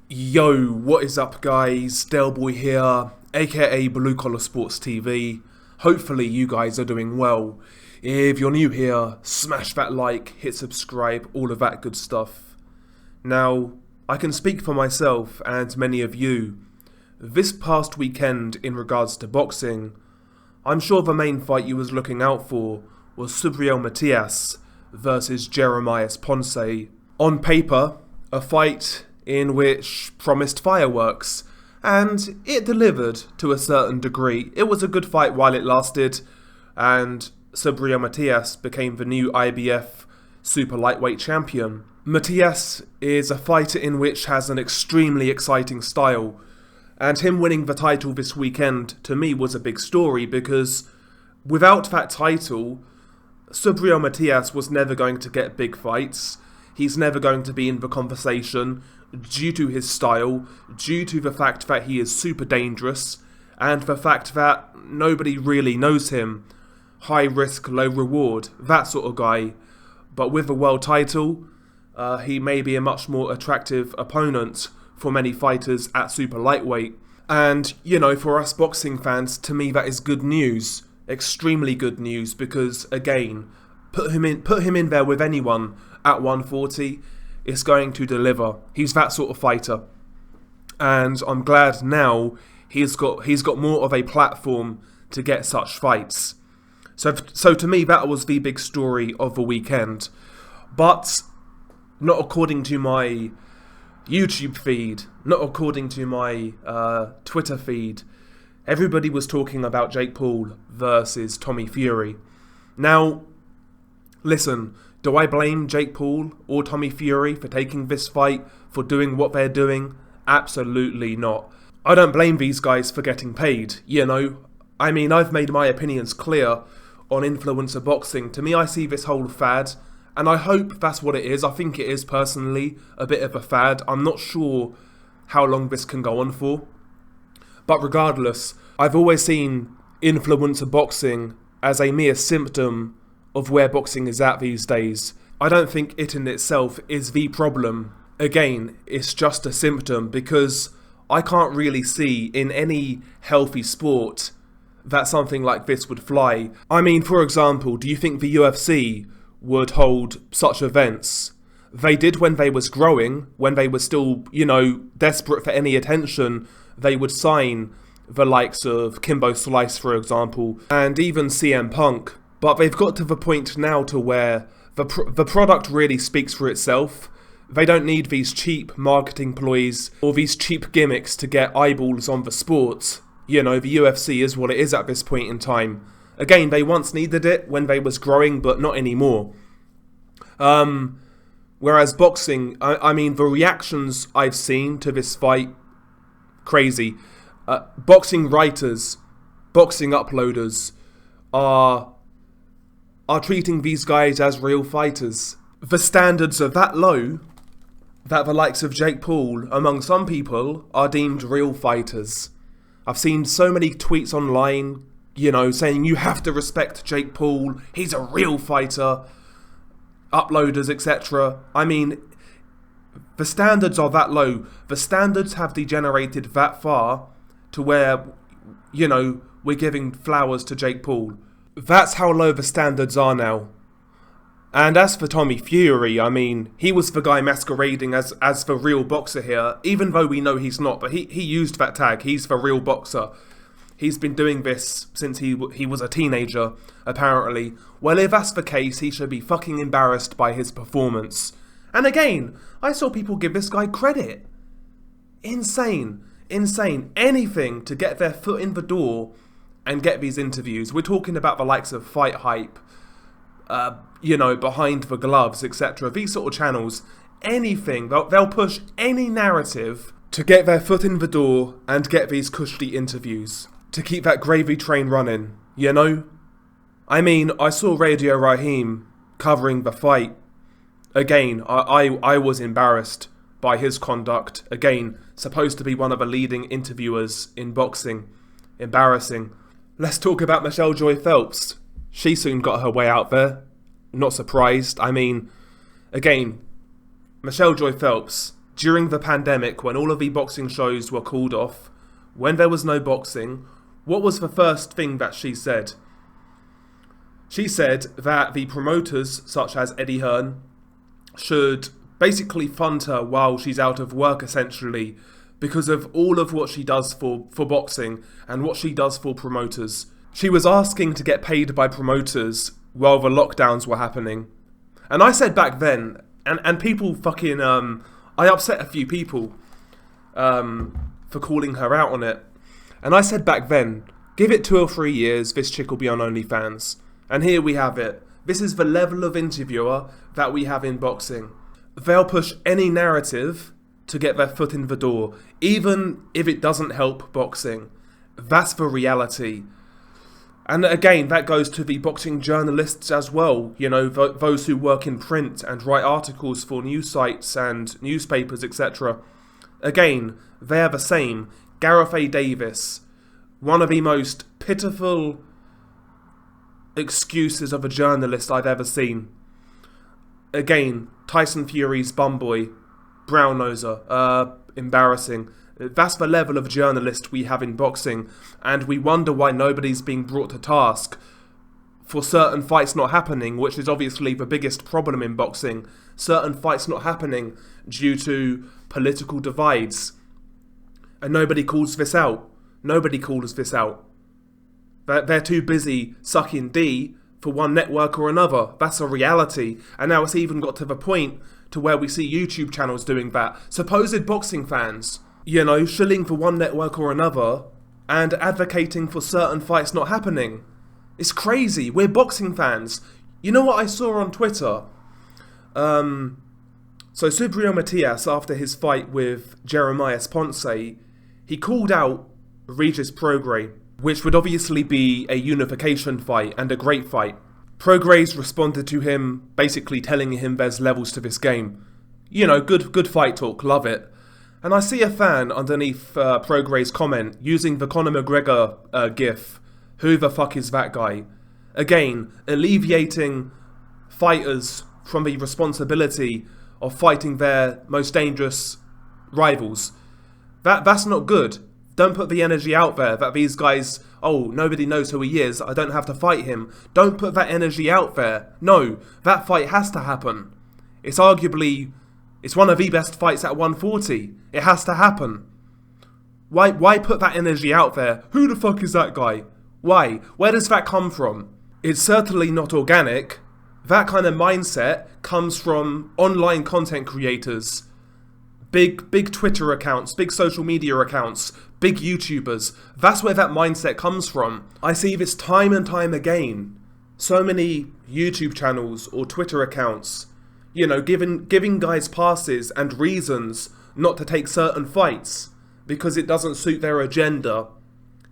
Yo, what is up guys? Delboy here, aka Blue Collar Sports TV. Hopefully you guys are doing well. If you're new here, smash that like, hit subscribe, all of that good stuff. Now, I can speak for myself and many of you. This past weekend in regards to boxing, I'm sure the main fight you was looking out for was Sabriel Matias versus Jeremiah Ponce. On paper, a fight in which promised fireworks, and it delivered to a certain degree. It was a good fight while it lasted, and Sabriel Matias became the new IBF super lightweight champion. Matias is a fighter in which has an extremely exciting style, and him winning the title this weekend to me was a big story because without that title, Sabriel Matias was never going to get big fights. He's never going to be in the conversation due to his style, due to the fact that he is super dangerous, and the fact that nobody really knows him. High risk, low reward, that sort of guy. But with a world title, he may be a much more attractive opponent for many fighters at super lightweight. And, you know, for us boxing fans, to me that is good news. Extremely good news because, again, put him in there with anyone at 140, it's going to deliver. He's that sort of fighter, and I'm glad now he's got more of a platform to get such fights. So to me that was the big story of the weekend, but not according to my YouTube feed, not according to my Twitter feed. Everybody was talking about Jake Paul versus Tommy Fury. Now, listen, do I blame Jake Paul or Tommy Fury for taking this fight, for doing what they're doing? Absolutely not. I don't blame these guys for getting paid, you know. I mean, I've made my opinions clear on influencer boxing. To me, I see this whole fad, and I hope that's what it is. I think it is, personally, a bit of a fad. I'm not sure how long this can go on for. But regardless, I've always seen influencer boxing as a mere symptom of where boxing is at these days. I don't think it in itself is the problem. Again, it's just a symptom because I can't really see in any healthy sport that something like this would fly. I mean, for example, do you think the UFC would hold such events? They did when they was growing, when they were still, you know, desperate for any attention. They would sign the likes of Kimbo Slice, for example, and even CM Punk. But they've got to the point now to where the product really speaks for itself. They don't need these cheap marketing ploys or these cheap gimmicks to get eyeballs on the sport. You know, the UFC is what it is at this point in time. Again, they once needed it when they was growing, but not anymore. Whereas boxing, I mean, the reactions I've seen to this fight, crazy. Boxing writers, boxing uploaders are treating these guys as real fighters. The standards are that low that the likes of Jake Paul, among some people, are deemed real fighters. I've seen so many tweets online, you know, saying you have to respect Jake Paul, he's a real fighter, uploaders, etc. I mean, the standards are that low. The standards have degenerated that far to where, you know, we're giving flowers to Jake Paul. That's how low the standards are now. And as for Tommy Fury, I mean, he was the guy masquerading as the real boxer here, even though we know he's not, but he used that tag, he's the real boxer. He's been doing this since he was a teenager, apparently. Well, if that's the case, he should be fucking embarrassed by his performance. And again, I saw people give this guy credit. Insane. Anything to get their foot in the door and get these interviews. We're talking about the likes of Fight Hype, you know, Behind the Gloves, etc. These sort of channels, anything, they'll push any narrative to get their foot in the door and get these cushy interviews, to keep that gravy train running, you know? I mean, I saw Radio Raheem covering the fight. Again, I was embarrassed by his conduct. Again, supposed to be one of the leading interviewers in boxing. Embarrassing. Let's talk about Michelle Joy Phelps. She soon got her way out there. Not surprised. I mean, again, Michelle Joy Phelps, during the pandemic, when all of the boxing shows were called off, when there was no boxing, what was the first thing that she said? She said that the promoters, such as Eddie Hearn, should basically fund her while she's out of work, essentially, because of all of what she does for boxing and what she does for promoters. She was asking to get paid by promoters while the lockdowns were happening. And I said back then, and people fucking, I upset a few people for calling her out on it. And I said back then, give it 2 or 3 years, this chick will be on OnlyFans. And here we have it. This is the level of interviewer that we have in boxing. They'll push any narrative to get their foot in the door, even if it doesn't help boxing. That's the reality. And again, that goes to the boxing journalists as well, you know, those who work in print and write articles for news sites and newspapers, etc. Again, they're the same. Gareth A. Davis, one of the most pitiful excuses of a journalist I've ever seen. Again, Tyson Fury's bumboy, brown noser, embarrassing. That's the level of journalist we have in boxing, and we wonder why nobody's being brought to task for certain fights not happening, which is obviously the biggest problem in boxing. Certain fights not happening due to political divides. And nobody calls this out. Nobody calls this out. They're too busy sucking D for one network or another. That's a reality. And now it's even got to the point to where we see YouTube channels doing that. Supposed boxing fans, you know, shilling for one network or another and advocating for certain fights not happening. It's crazy. We're boxing fans. You know what I saw on Twitter? So Sabriel Matias, after his fight with Jeremiah Ponce, he called out Regis Prograis, which would obviously be a unification fight and a great fight. Prograis responded to him, basically telling him there's levels to this game. You know, good fight talk, love it. And I see a fan underneath Prograis' comment using the Conor McGregor gif. Who the fuck is that guy? Again, alleviating fighters from the responsibility of fighting their most dangerous rivals. That's not good. Don't put the energy out there that these guys, oh, nobody knows who he is, I don't have to fight him. Don't put that energy out there. No, that fight has to happen. It's one of the best fights at 140. It has to happen. Why put that energy out there? Who the fuck is that guy? Why? Where does that come from? It's certainly not organic. That kind of mindset comes from online content creators. Big Twitter accounts, big social media accounts, big YouTubers. That's where that mindset comes from. I see this time and time again. So many YouTube channels or Twitter accounts, you know, giving guys passes and reasons not to take certain fights because it doesn't suit their agenda.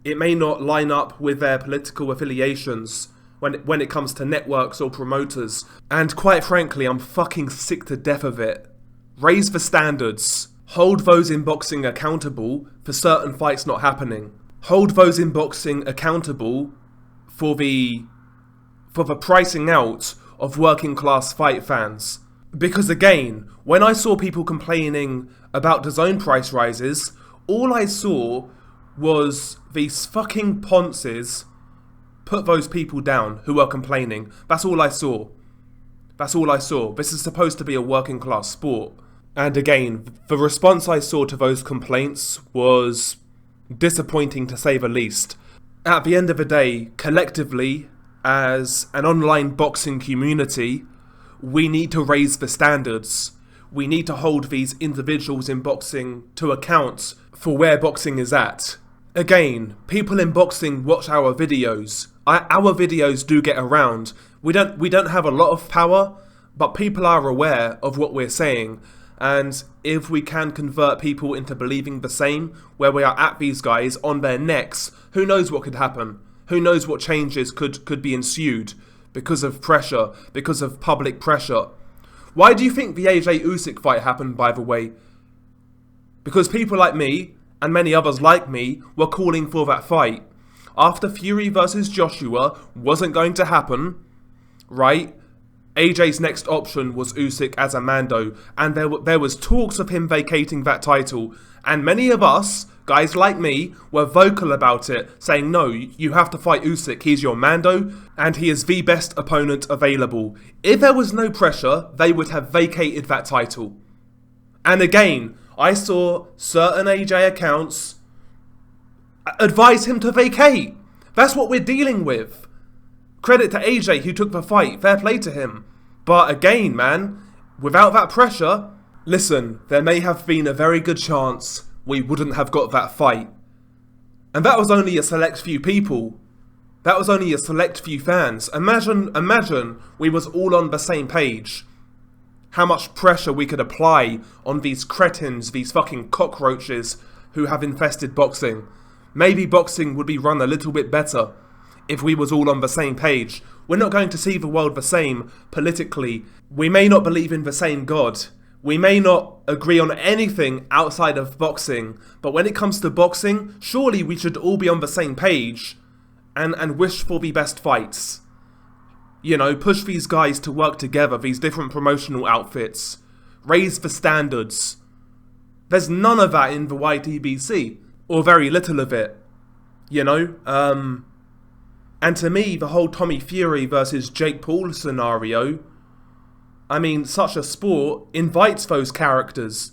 It may not line up with their political affiliations when it comes to networks or promoters. And quite frankly, I'm fucking sick to death of it. Raise the standards. Hold those in boxing accountable for certain fights not happening. Hold those in boxing accountable for the pricing out of working class fight fans. Because again, when I saw people complaining about DAZN price rises, all I saw was these fucking ponces put those people down who are complaining. That's all I saw. That's all I saw. This is supposed to be a working class sport. And again, the response I saw to those complaints was disappointing to say the least. At the end of the day, collectively, as an online boxing community, we need to raise the standards. We need to hold these individuals in boxing to account for where boxing is at. Again, people in boxing watch our videos. Our videos do get around. We don't have a lot of power, but people are aware of what we're saying. And if we can convert people into believing the same, where we are at these guys on their necks, who knows what could happen? Who knows what changes could be ensued because of pressure, because of public pressure? Why do you think the AJ Usyk fight happened, by the way? Because people like me, and many others like me, were calling for that fight. After Fury versus Joshua wasn't going to happen, right? AJ's next option was Usyk as a Mando, and there was talks of him vacating that title, and many of us, guys like me, were vocal about it, saying no, you have to fight Usyk, he's your Mando, and he is the best opponent available. If there was no pressure, they would have vacated that title. And again, I saw certain AJ accounts advise him to vacate. That's what we're dealing with. Credit to AJ who took the fight, fair play to him. But again, man, without that pressure, listen, there may have been a very good chance we wouldn't have got that fight. And that was only a select few people. That was only a select few fans. Imagine we was all on the same page. How much pressure we could apply on these cretins, these fucking cockroaches who have infested boxing. Maybe boxing would be run a little bit better if we was all on the same page. We're not going to see the world the same politically. We may not believe in the same God. We may not agree on anything outside of boxing. But when it comes to boxing, surely we should all be on the same page and wish for the best fights. You know, push these guys to work together, these different promotional outfits. Raise the standards. There's none of that in the YTBC. Or very little of it. You know? And to me, the whole Tommy Fury versus Jake Paul scenario, I mean, such a sport invites those characters.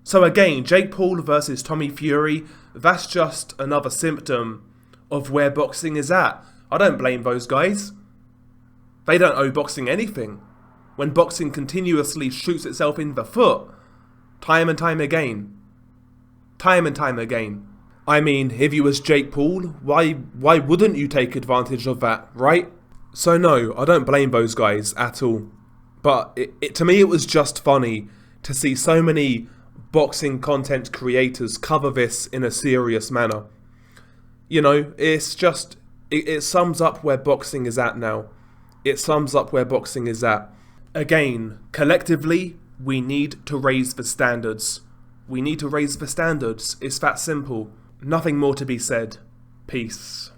So again, Jake Paul versus Tommy Fury, that's just another symptom of where boxing is at. I don't blame those guys. They don't owe boxing anything. When boxing continuously shoots itself in the foot, time and time again. Time and time again. I mean, if you was Jake Paul, why wouldn't you take advantage of that, right? So no, I don't blame those guys at all. But to me it was just funny to see so many boxing content creators cover this in a serious manner. You know, it's just, it sums up where boxing is at now. It sums up where boxing is at. Again, collectively, we need to raise the standards. We need to raise the standards. It's that simple. Nothing more to be said. Peace.